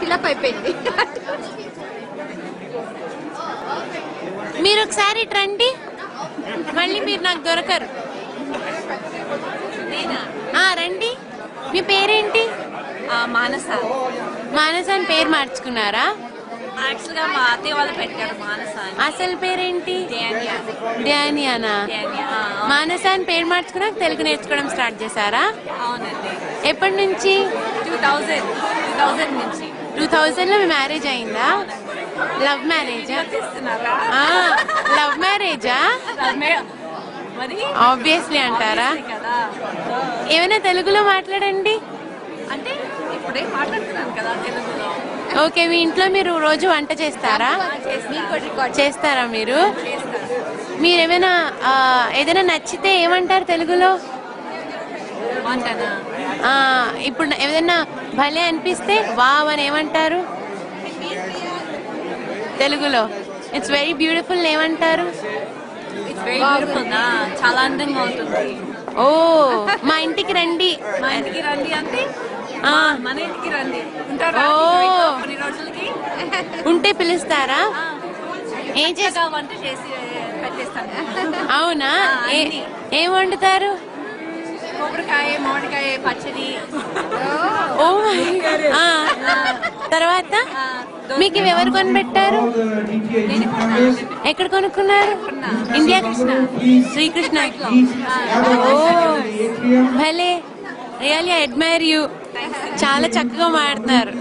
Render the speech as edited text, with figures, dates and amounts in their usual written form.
Fill up అయిపోయింది. మీరు ఒకసారి రండి, మళ్ళీ మీరు నాకు దొరకరు. రండి. మీ పేరేంటి? మానస. మానస అని పేరు మార్చుకున్నారా? యాక్చువల్ గా మా అత్తయ్య వాళ్ళు పెట్టారు మానస. అసలు పేరేంటి? ధ్యానియానా? మానస అని పేరు మార్చుకున్నాక తెలుగు నేర్చుకోవడం స్టార్ట్ చేశారా? అవునండి. ఎప్పటి నుంచి? 2000 నుంచి. 2000 లో మీ మ్యారేజ్ అయిందా? లవ్ మ్యారేజా? లవ్ మ్యారేజా? మరి ఆబ్వియస్లీ అంటారా? ఏమైనా తెలుగులో మాట్లాడండి. అంటే ఇప్పుడే మాట్లాడుతున్నాను కదా తెలుగులో. ఓకే, మీ ఇంట్లో మీరు రోజు వంట చేస్తారా? చేస్తారా మీరు? మీరేమైనా ఏదైనా నచ్చితే ఏమంటారు తెలుగులో? ఇప్పుడు ఏదైనా భలే అనిపిస్తే వావ్ అని ఏమంటారు తెలుగులో? ఇట్స్ వెరీ బ్యూటిఫుల్ ఏమంటారు? చాలా అందంగా ఉంటుంది. ఓ, మా ఇంటికి రండి. మా ఇంటికి రండి అంటే మన ఇంటికి రండి. కొన్ని రోజులకి ఉంటే పిలుస్తారా? ఏం చేస్తా? వంట చేసి పెట్టేస్తాను. అవునా? ఏం వండుతారు? కొబ్బరికాయ, మామిడికాయ పచ్చడి. ఓ, తర్వాత మీకు ఇవి ఎవరు కొనిపెట్టారు? ఎక్కడ కొనుక్కున్నారు? ఇండియా శ్రీకృష్ణ. ఓ భలే, రియల్లీ ఐ అడ్మైర్ యూ. చాలా చక్కగా మాట్లాడుతున్నారు.